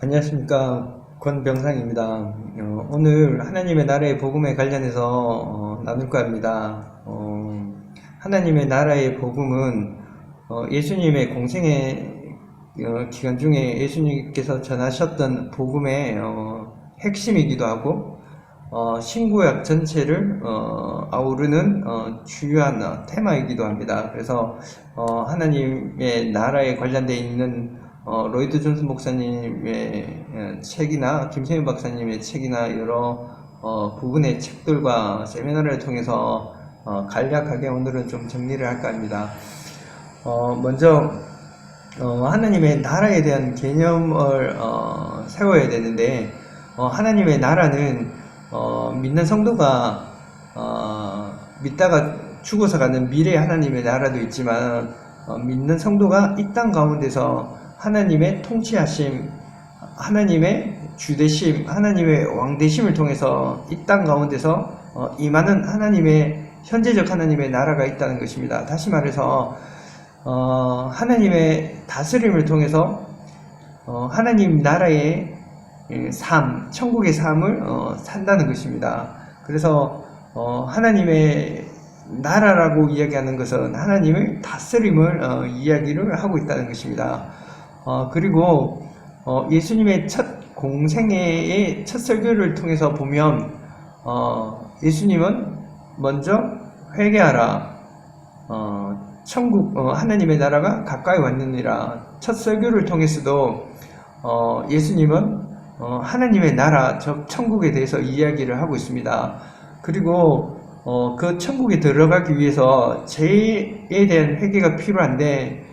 안녕하십니까, 권병상입니다. 오늘 하나님의 나라의 복음에 관련해서 나눌까 합니다. 하나님의 나라의 복음은 예수님의 공생의 기간 중에 예수님께서 전하셨던 복음의 핵심이기도 하고 신구약 전체를 아우르는 주요한 테마이기도 합니다. 그래서 하나님의 나라에 관련되어 있는 로이드 존슨 목사님의 책이나 김세윤 박사님의 책이나 여러 부분의 책들과 세미나를 통해서 간략하게 오늘은 좀 정리를 할까 합니다. 먼저 하나님의 나라에 대한 개념을 세워야 되는데, 하나님의 나라는 믿는 성도가 믿다가 죽어서 가는 미래 하나님의 나라도 있지만, 믿는 성도가 이 땅 가운데서 하나님의 통치하심, 하나님의 주되심, 하나님의 왕되심을 통해서 이 땅 가운데서 임하는 하나님의 현재적 하나님의 나라가 있다는 것입니다. 다시 말해서 하나님의 다스림을 통해서 하나님 나라의 삶, 천국의 삶을 산다는 것입니다. 그래서 하나님의 나라라고 이야기하는 것은 하나님의 다스림을 이야기를 하고 있다는 것입니다. 그리고 예수님의 첫 공생애의 첫 설교를 통해서 보면 예수님은 먼저 회개하라, 천국 하나님의 나라가 가까이 왔느니라. 첫 설교를 통해서도 예수님은 하나님의 나라, 즉 천국에 대해서 이야기를 하고 있습니다. 그리고 그 천국에 들어가기 위해서 죄에 대한 회개가 필요한데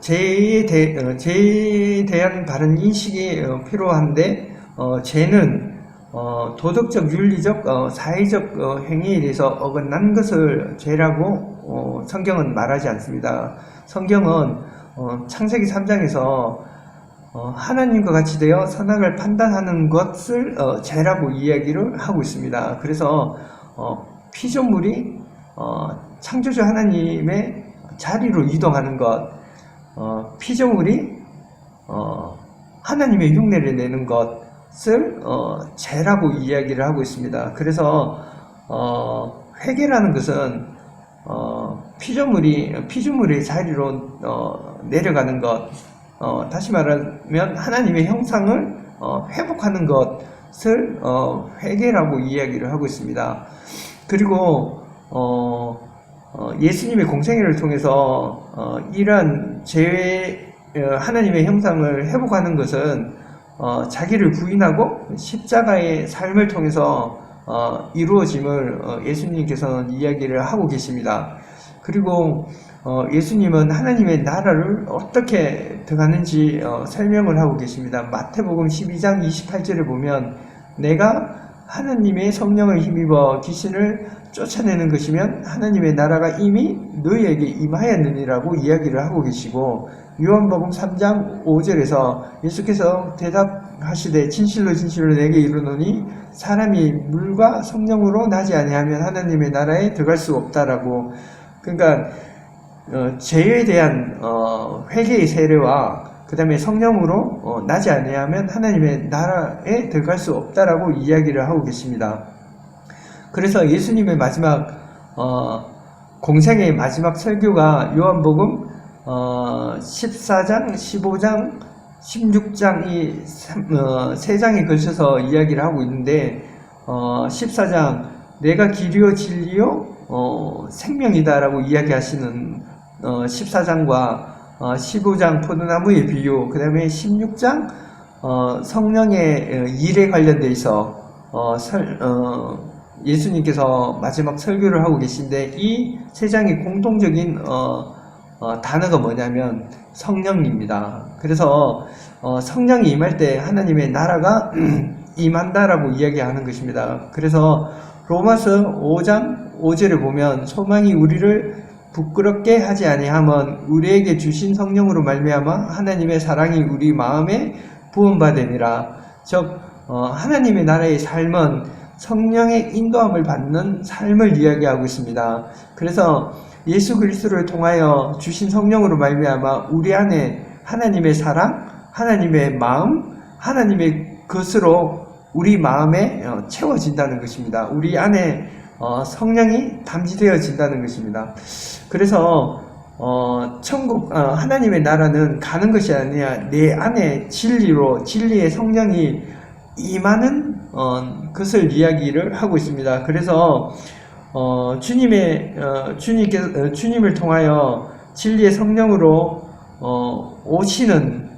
죄에 대한 바른 인식이 필요한데, 죄는 도덕적, 윤리적, 사회적 행위에 대해서 어긋난 것을 죄라고 성경은 말하지 않습니다. 성경은 창세기 3장에서 하나님과 같이 되어 선악을 판단하는 것을 죄라고 이야기를 하고 있습니다. 그래서 피조물이 창조주 하나님의 자리로 이동하는 것, 피조물이 하나님의 흉내를 내는 것을 죄라고 이야기를 하고 있습니다. 그래서 회개라는 것은 피조물의 자리로 내려가는 것, 다시 말하면 하나님의 형상을 회복하는 것을 회개라고 이야기를 하고 있습니다. 그리고 예수님의 공생애를 통해서 이러한 하나님의 형상을 회복하는 것은 자기를 부인하고 십자가의 삶을 통해서 이루어짐을 예수님께서는 이야기를 하고 계십니다. 그리고 예수님은 하나님의 나라를 어떻게 들어가는지 설명을 하고 계십니다. 마태복음 12장 28절을 보면 내가 하나님의 성령을 힘입어 귀신을 쫓아내는 것이면 하나님의 나라가 이미 너희에게 임하였느니라고 이야기를 하고 계시고, 요한복음 3장 5절에서 예수께서 대답하시되 진실로 진실로 내게 이르노니 사람이 물과 성령으로 나지 아니하면 하나님의 나라에 들어갈 수 없다라고. 그러니까 죄에 대한 회개의 세례와 그 다음에 성령으로 나지 아니하면 하나님의 나라에 들어갈 수 없다라고 이야기를 하고 계십니다. 그래서 예수님의 마지막 공생의 마지막 설교가 요한복음 14장, 15장, 16장 이 3장에 걸쳐서 이야기를 하고 있는데, 14장 내가 길이요 진리요 생명이다 라고 이야기하시는 14장과 15장 포도나무의 비유, 그 다음에 16장 성령의 일에 관련되어 있어 예수님께서 마지막 설교를 하고 계신데, 이 세 장의 공통적인 단어가 뭐냐면 성령입니다. 그래서 성령이 임할 때 하나님의 나라가 임한다라고 이야기하는 것입니다. 그래서 로마서 5장 5절을 보면 소망이 우리를 부끄럽게 하지 아니함은 우리에게 주신 성령으로 말미암아 하나님의 사랑이 우리 마음에 부음받으니라. 즉 하나님의 나라의 삶은 성령의 인도함을 받는 삶을 이야기하고 있습니다. 그래서 예수 그리스도를 통하여 주신 성령으로 말미암아 우리 안에 하나님의 사랑, 하나님의 마음, 하나님의 것으로 우리 마음에 채워진다는 것입니다. 우리 안에 성령이 담지되어진다는 것입니다. 그래서 천국 하나님의 나라는 가는 것이 아니라 내 안에 진리의 성령이 임하는 것을 이야기를 하고 있습니다. 그래서 주님을 통하여 진리의 성령으로 오시는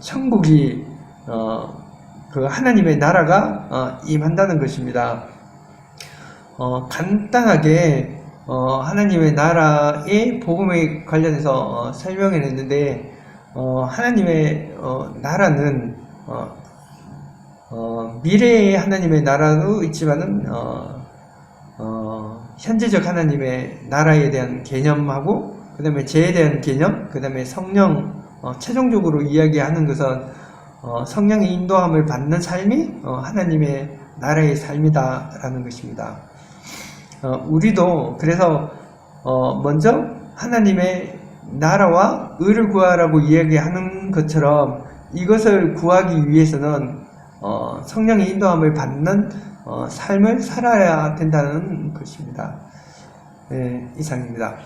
천국이 그 하나님의 나라가 임한다는 것입니다. 간단하게 하나님의 나라의 복음에 관련해서 설명을 했는데 하나님의 나라는 미래의 하나님의 나라도 있지만은 현재적 하나님의 나라에 대한 개념하고 그 다음에 죄에 대한 개념, 그 다음에 성령, 최종적으로 이야기하는 것은 성령의 인도함을 받는 삶이 하나님의 나라의 삶이다라는 것입니다. 우리도 그래서 먼저 하나님의 나라와 의를 구하라고 이야기하는 것처럼 이것을 구하기 위해서는 성령의 인도함을 받는 삶을 살아야 된다는 것입니다. 네, 이상입니다.